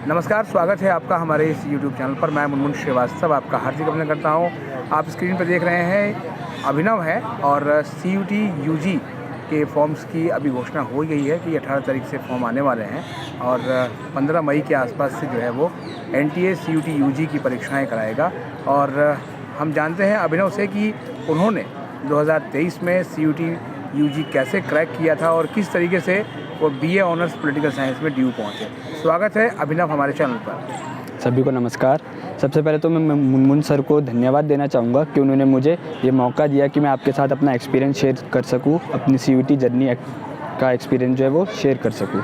नमस्कार, स्वागत है आपका हमारे इस YouTube चैनल पर। मैं मुनमुन श्रीवास्तव आपका हार्दिक अभिनंदन करता हूं। आप स्क्रीन पर देख रहे हैं अभिनव है और CUT UG के फॉर्म्स की अभी घोषणा हो गई है कि 18 तारीख से फॉर्म आने वाले हैं और 15 मई के आसपास से जो है वो NTA CUT UG की परीक्षाएं कराएगा। और हम जानते हैं अभिनव से कि उन्होंने 2023 में CUT UG कैसे क्रैक किया था और किस तरीके से वो BA ऑनर्स पॉलिटिकल साइंस में ड्यू पहुँचे। स्वागत है अभिनव हमारे चैनल पर। सभी को नमस्कार। सबसे पहले तो मैं मुनमुन सर को धन्यवाद देना चाहूँगा कि उन्होंने मुझे ये मौका दिया कि मैं आपके साथ अपना एक्सपीरियंस शेयर कर सकूँ, अपनी CUT जर्नी का एक्सपीरियंस जो है वो शेयर कर सकूँ।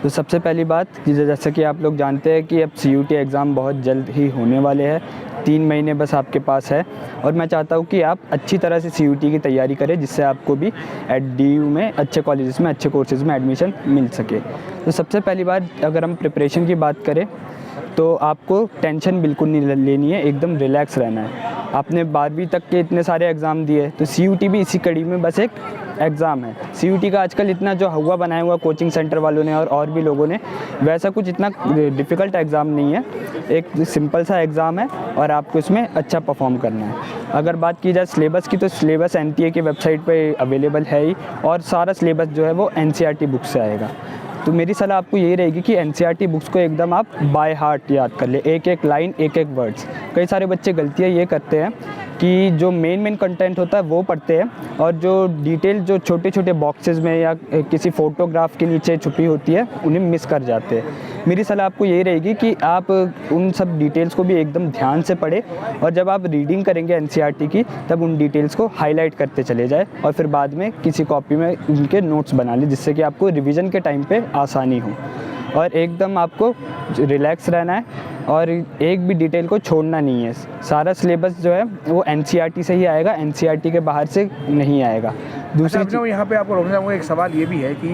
तो सबसे पहली बात, जैसा कि आप लोग जानते हैं कि अब CUT एग्ज़ाम बहुत जल्द ही होने वाले हैं, 3 महीने बस आपके पास है और मैं चाहता हूँ कि आप अच्छी तरह से CUT की तैयारी करें जिससे आपको भी DU में अच्छे कॉलेजेस में अच्छे कोर्सेज़ में एडमिशन मिल सके। तो सबसे पहली बात, अगर हम प्रिपरेशन की बात करें तो आपको टेंशन बिल्कुल नहीं लेनी है, एकदम रिलैक्स रहना है। आपने 12वीं तक के इतने सारे एग्ज़ाम दिए तो CUT भी इसी कड़ी में बस एक एग्ज़ाम है। CUT का आजकल इतना जो हुआ बनाया हुआ कोचिंग सेंटर वालों ने और भी लोगों ने, वैसा कुछ इतना डिफ़िकल्ट एग्ज़ाम नहीं है, एक सिंपल सा एग्ज़ाम है और आपको इसमें अच्छा परफॉर्म करना है। अगर बात की जाए सिलेबस की तो सिलेबस NTA की वेबसाइट पे अवेलेबल है ही और सारा सिलेबस जो है वो NCERT बुक से आएगा। तो मेरी सलाह आपको यही रहेगी कि NCERT बुक्स को एकदम आप बाय हार्ट याद कर ले, एक एक लाइन एक एक वर्ड्स। कई सारे बच्चे गलतियाँ ये करते हैं कि जो मेन कंटेंट होता है वो पढ़ते हैं और जो डिटेल जो छोटे छोटे बॉक्सेस में या किसी फ़ोटोग्राफ के नीचे छुपी होती है उन्हें मिस कर जाते हैं। मेरी सलाह आपको यही रहेगी कि आप उन सब डिटेल्स को भी एकदम ध्यान से पढ़ें और जब आप रीडिंग करेंगे NCERT की तब उन डिटेल्स को हाईलाइट करते चले जाए और फिर बाद में किसी कॉपी में उनके नोट्स बना लें जिससे कि आपको रिवीजन के टाइम पे आसानी हो। और एकदम आपको रिलैक्स रहना है और एक भी डिटेल को छोड़ना नहीं है। सारा सिलेबस जो है वो NCERT से ही आएगा, NCERT के बाहर से नहीं आएगा। दूसरी चीज़ यहाँ पे आपको रोकना चाहूँगा, एक सवाल ये भी है कि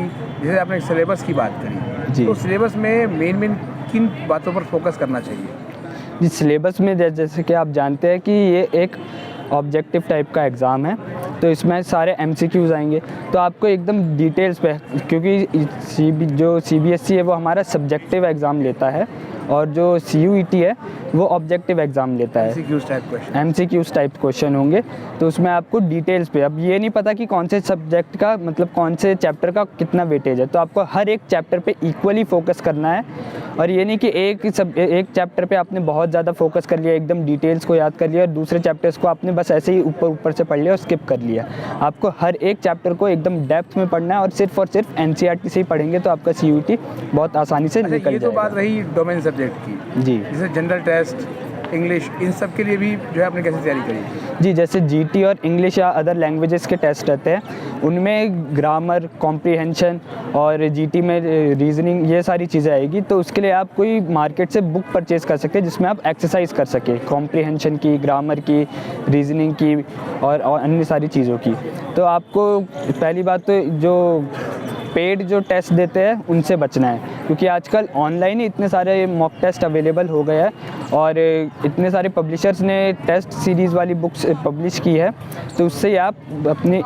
जैसे आपने सिलेबस की बात करी जी, तो सिलेबस में मेन किन बातों पर फोकस करना चाहिए? जी सिलेबस में जैसे कि आप जानते हैं कि ये एक ऑब्जेक्टिव टाइप का एग्ज़ाम है तो इसमें सारे MCQs आएंगे तो आपको एकदम डिटेल्स पे, क्योंकि जो CBSE है वो हमारा सब्जेक्टिव एग्ज़ाम लेता है और जो CUET है वो ऑब्जेक्टिव एग्ज़ाम लेता है। MCQs टाइप क्वेश्चन होंगे तो उसमें आपको डिटेल्स पे, अब ये नहीं पता कि कौन से सब्जेक्ट का मतलब कौन से चैप्टर का कितना वेटेज है, तो आपको हर एक चैप्टर पे इक्वली फोकस करना है और ये नहीं कि एक चैप्टर पे आपने बहुत ज़्यादा फोकस कर लिया, एकदम डिटेल्स को याद कर लिया और दूसरे चैप्टर्स को आपने बस ऐसे ही ऊपर से पढ़ लिया और स्किप कर लिया। आपको हर एक चैप्टर को एकदम डेप्थ में पढ़ना है और सिर्फ NCERT से ही पढ़ेंगे तो आपका CUT बहुत आसानी से निकल जाएगा। ये तो बात रही डोमेन सब्जेक्ट की। जी, जैसे जनरल टेस्ट, इंग्लिश, इन सब के लिए भी जो है आपने कैसे तैयारी करी? जी, जैसे GT और इंग्लिश या अदर लैंग्वेजेस के टेस्ट रहते हैं उनमें ग्रामर, कॉम्प्रीहेंशन और GT में रीजनिंग, ये सारी चीज़ें आएगी। तो उसके लिए आप कोई मार्केट से बुक परचेज़ कर सकते हैं जिसमें आप एक्सरसाइज कर सकें कॉम्प्रीहेंशन की, ग्रामर की, रीजनिंग की और अन्य सारी चीज़ों की। तो आपको पहली बात तो जो पेड जो टेस्ट देते हैं उनसे बचना है, क्योंकि आजकल ऑनलाइन ही इतने सारे मॉक टेस्ट अवेलेबल हो गए हैं और इतने सारे पब्लिशर्स ने टेस्ट सीरीज़ वाली बुक्स पब्लिश की है तो उससे आप अपनी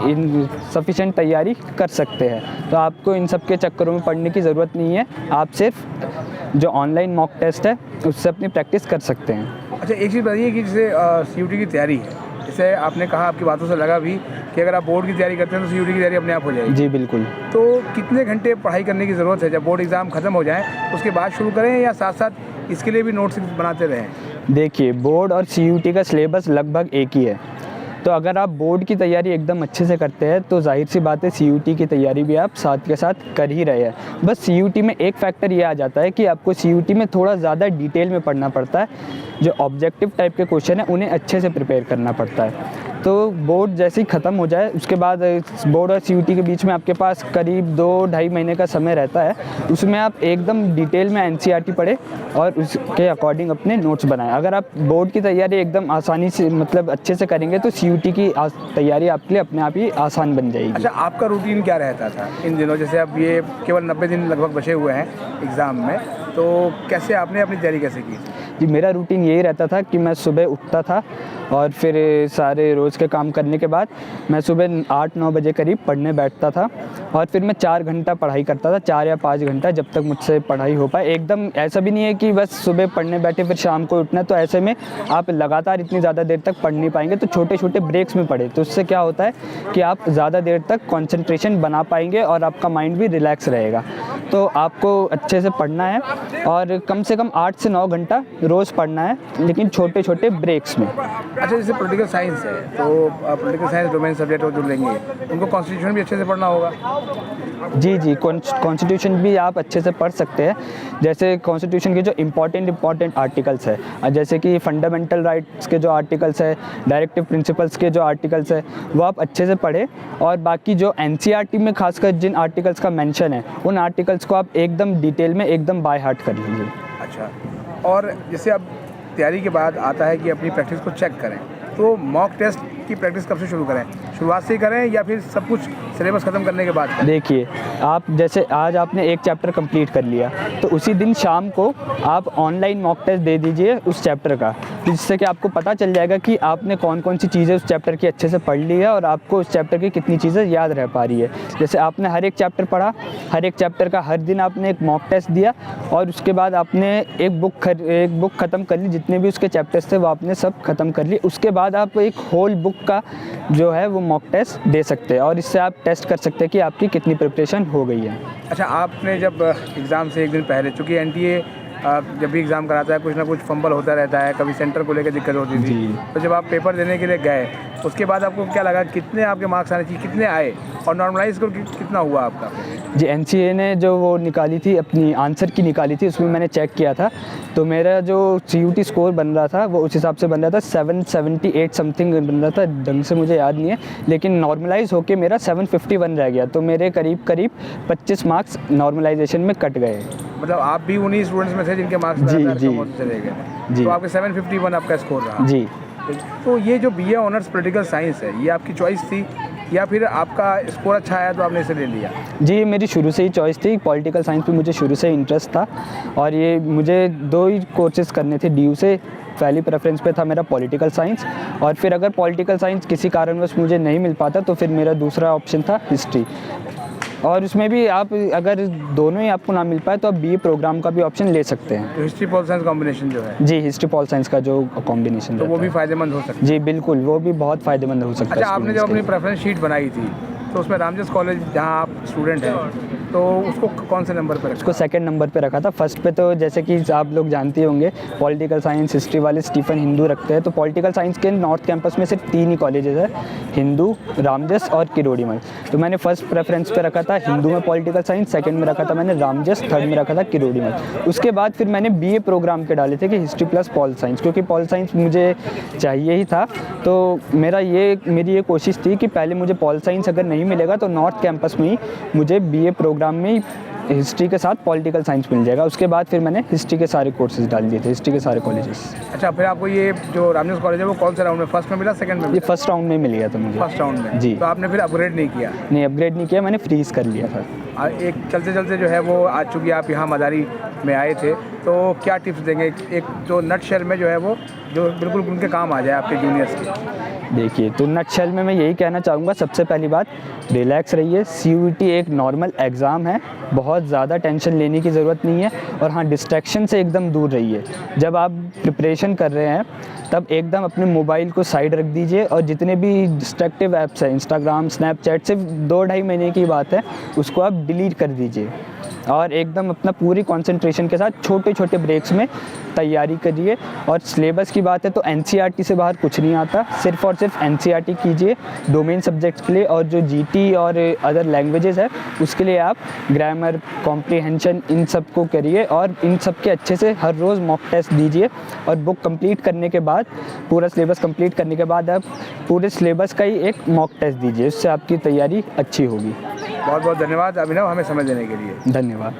सफिशेंट तैयारी कर सकते हैं। तो आपको इन सब के चक्करों में पढ़ने की ज़रूरत नहीं है, आप सिर्फ जो ऑनलाइन मॉक टेस्ट है उससे अपनी प्रैक्टिस कर सकते हैं। अच्छा, एक चीज़ बताइए कि जैसे CUT की तैयारी है, जैसे आपने कहा, आपकी बातों से लगा भी कि अगर आप बोर्ड की तैयारी करते हैं तो CUT की तैयारी अपने आप हो जाएगी। जी बिल्कुल। तो कितने घंटे पढ़ाई करने की ज़रूरत है? जब बोर्ड एग्ज़ाम ख़त्म हो जाए उसके बाद शुरू करें या साथ साथ इसके लिए भी नोट्स बनाते रहें? देखिए, बोर्ड और CUT का सिलेबस लगभग एक ही है, तो अगर आप बोर्ड की तैयारी एकदम अच्छे से करते हैं तो जाहिर सी बात है CUT की तैयारी भी आप साथ के साथ कर ही रहे हैं। बस CUT में एक फैक्टर ये आ जाता है कि आपको CUT में थोड़ा ज़्यादा डिटेल में पढ़ना पड़ता है, जो ऑब्जेक्टिव टाइप के क्वेश्चन है उन्हें अच्छे से प्रिपेयर करना पड़ता है। तो बोर्ड जैसे ही ख़त्म हो जाए उसके बाद बोर्ड और CUT के बीच में आपके पास करीब 2-2.5 महीने का समय रहता है, उसमें आप एकदम डिटेल में NCERT पढ़ें और उसके अकॉर्डिंग अपने नोट्स बनाएं। अगर आप बोर्ड की तैयारी एकदम आसानी से मतलब अच्छे से करेंगे तो CUT की तैयारी आपके लिए अपने आप ही आसान बन जाएगी। अच्छा, आपका रूटीन क्या रहता था इन दिनों? जैसे अब ये केवल 90 दिन लगभग बचे हुए हैं एग्ज़ाम में, तो कैसे आपने अपनी तैयारी कैसे की? जी, मेरा रूटीन यही रहता था कि मैं सुबह उठता था और फिर सारे रोज़ के काम करने के बाद मैं सुबह 8-9 बजे करीब पढ़ने बैठता था और फिर मैं 4 घंटा पढ़ाई करता था, 4 या 5 घंटा, जब तक मुझसे पढ़ाई हो पाए। एकदम ऐसा भी नहीं है कि बस सुबह पढ़ने बैठे फिर शाम को उठना, तो ऐसे में आप लगातार इतनी ज़्यादा देर तक पढ़ नहीं पाएंगे। तो छोटे छोटे ब्रेक्स में पढ़े, तो उससे क्या होता है कि आप ज़्यादा देर तक कंसंट्रेशन बना पाएंगे और आपका माइंड भी रिलैक्स रहेगा। तो आपको अच्छे से पढ़ना है और कम से कम 8 से 9 घंटा रोज़ पढ़ना है, लेकिन छोटे छोटे ब्रेक्स में। अच्छा, जैसे पॉलिटिकल साइंस है तो पॉलिटिकल साइंस डोमेन सब्जेक्ट जो लेंगे उनको कॉन्स्टिट्यूशन भी अच्छे से पढ़ना होगा। जी, कॉन्स्टिट्यूशन भी आप अच्छे से पढ़ सकते हैं। जैसे कॉन्स्टिट्यूशन के जो इम्पॉर्टेंट आर्टिकल्स है, जैसे कि फंडामेंटल राइट्स के जो आर्टिकल्स है, डायरेक्टिव प्रिंसिपल्स के जो आर्टिकल्स है, वो आप अच्छे से पढ़ें। और बाकी जो एनसीईआरटी में खासकर जिन आर्टिकल्स का मेंशन है, उन आर्टिकल्स को आप एकदम डिटेल में एकदम बाय हार्ट कर लीजिए। अच्छा, और जैसे अब तैयारी के बाद आता है कि अपनी प्रैक्टिस को चेक करें, तो मॉक टेस्ट की प्रैक्टिस कब से शुरू करें? शुरुआत से ही करें या फिर सब कुछ सिलेबस ख़त्म करने के बाद करें? देखिए, आप जैसे आज आपने एक चैप्टर कंप्लीट कर लिया, तो उसी दिन शाम को आप ऑनलाइन मॉक टेस्ट दे दीजिए उस चैप्टर का, जिससे कि आपको पता चल जाएगा कि आपने कौन कौन सी चीज़ें उस चैप्टर की अच्छे से पढ़ ली है और आपको उस चैप्टर की कितनी चीज़ें याद रह पा रही है। जैसे आपने हर एक चैप्टर पढ़ा, हर एक चैप्टर का हर दिन आपने एक मॉक टेस्ट दिया और उसके बाद आपने एक बुक ख़त्म कर ली, जितने भी उसके चैप्टर्स थे वो आपने सब ख़त्म कर ली। उसके बाद आप एक होल बुक का जो है वो मॉक टेस्ट दे सकते हैं और इससे आप टेस्ट कर सकते हैं कि आपकी कितनी प्रिपरेशन हो गई है। अच्छा, आपने जब एग्ज़ाम से एक दिन पहले, चूँकि एनटीए जब भी एग्ज़ाम कराता है कुछ ना कुछ फंबल होता रहता है, कभी सेंटर को लेकर दिक्कत होती थी, तो जब आप पेपर देने के लिए गए उसके बाद आपको क्या लगा, कितने आपके मार्क्स आने चाहिए, कितने आए और नॉर्मलाइज स्कोर कितना हुआ आपका? जी, एनसीए ने जो वो निकाली थी, अपनी आंसर की निकाली थी, उसमें मैंने चेक किया था, तो मेरा जो सीयूटी स्कोर बन रहा था वो उस हिसाब से बन रहा था 778 समथिंग बन रहा था, ढंग से मुझे याद नहीं है, लेकिन नॉर्मलाइज होके मेरा 751 रह गया, तो मेरे करीब 25 मार्क्स नॉर्मलाइजेशन में कट गए। मतलब आप भी उन्हीं स्टूडेंट्स में थे जिनके मार्क्स चले गए, तो आपके 751 आपका स्कोर रहा। जी। तो ये जो बीए ऑनर्स पॉलिटिकल साइंस है, ये आपकी चॉइस थी या फिर आपका स्कोर अच्छा आया तो आपने इसे ले लिया? जी, मेरी शुरू से ही चॉइस थी। पॉलिटिकल साइंस पे मुझे शुरू से इंटरेस्ट था और ये मुझे 2 ही कोर्सेज करने थे डीयू से। पहली प्रेफरेंस पे था मेरा पॉलिटिकल साइंस, और फिर अगर पॉलिटिकल साइंस किसी कारणवश मुझे नहीं मिल पाता तो फिर मेरा दूसरा ऑप्शन था हिस्ट्री। और उसमें भी आप अगर दोनों ही आपको ना मिल पाए तो आप बीए प्रोग्राम का भी ऑप्शन ले सकते हैं। तो हिस्ट्री पॉल साइंस कॉम्बिनेशन जो है? जी, हिस्ट्री पॉल साइंस का जो कॉम्बिनेशन, तो वो भी फ़ायदेमंद हो सकता है? जी बिल्कुल, वो भी बहुत फ़ायदेमंद हो सकता है। अच्छा, आपने जब अपनी प्रेफरेंस शीट बनाई थी तो उसमें रामजस कॉलेज जहाँ आप स्टूडेंट हैं, तो उसको कौन से नंबर पर रखा? उसको सेकंड नंबर पे रखा था। फर्स्ट पे तो जैसे कि आप लोग जानते होंगे, पॉलिटिकल साइंस हिस्ट्री वाले स्टीफन हिंदू रखते हैं, तो पॉलिटिकल साइंस के नॉर्थ कैंपस में सिर्फ 3 ही कॉलेजेस है, हिंदू, रामजस और किरोड़ीमल। तो मैंने फर्स्ट प्रेफरेंस पे रखा था हिंदू में पॉलिटिकल साइंस, सेकंड में रखा था मैंने रामजस, थर्ड में रखा था किरोड़ीमल। उसके बाद फिर मैंने बीए प्रोग्राम के डाले थे कि हिस्ट्री प्लस पॉल साइंस, क्योंकि पॉल साइंस मुझे चाहिए ही था। तो मेरी ये कोशिश थी कि पहले मुझे पॉल साइंस अगर नहीं मिलेगा तो नॉर्थ कैंपस में ही मुझे बीए प्रोग्राम में ही हिस्ट्री के साथ पॉलिटिकल साइंस मिल जाएगा। उसके बाद फिर मैंने हिस्ट्री के सारे कोर्सेज डाल दिए थे, हिस्ट्री के सारे कॉलेजेस। अच्छा, फिर आपको ये जो रामजस कॉलेज है वो कौन से राउंड में, फर्स्ट में मिला, सेकंड में मिला? ये फर्स्ट राउंड में मिल गया था मुझे। फर्स्ट राउंड में? जी। तो आपने फिर अपग्रेड नहीं किया? नहीं, अपग्रेड नहीं किया, मैंने फ्रीज कर लिया था। एक चलते चलते जो है वो, आज चूँकि आप यहाँ मदारी में आए थे, तो क्या टिप्स देंगे एक जो नटशेल में जो है वो, जो बिल्कुल उनके काम आ जाए आपके जूनियर्स के? देखिए, तो नटशेल में मैं यही कहना चाहूँगा, सबसे पहली बात रिलैक्स रहिए। सीयूईटी एक नॉर्मल एग्ज़ाम है, बहुत ज़्यादा टेंशन लेने की ज़रूरत नहीं है। और हाँ, डिस्ट्रैक्शन से एकदम दूर रहिए। जब आप प्रिपरेशन कर रहे हैं तब एकदम अपने मोबाइल को साइड रख दीजिए और जितने भी डिस्ट्रैक्टिव ऐप्स हैं, इंस्टाग्राम, स्नैपचैट, सिर्फ 2-2.5 महीने की बात है, उसको आप डिलीट कर दीजिए और एकदम अपना पूरी कंसंट्रेशन के साथ छोटे छोटे ब्रेक्स में तैयारी करिए। और सिलेबस की बात है तो एनसीईआरटी से बाहर कुछ नहीं आता, सिर्फ और सिर्फ एनसीईआरटी कीजिए डोमेन सब्जेक्ट्स के लिए। और जो जीटी और अदर लैंग्वेजेस है उसके लिए आप ग्रामर, कॉम्प्रिहेंशन, इन सब को करिए और इन सब के अच्छे से हर रोज़ मॉक टेस्ट दीजिए। और बुक कंप्लीट करने के बाद, पूरा सिलेबस कंप्लीट करने के बाद आप पूरे सिलेबस का ही एक मॉक टेस्ट दीजिए, उससे आपकी तैयारी अच्छी होगी। बहुत बहुत धन्यवाद अभिनव, हमें समय देने के लिए। धन्यवाद।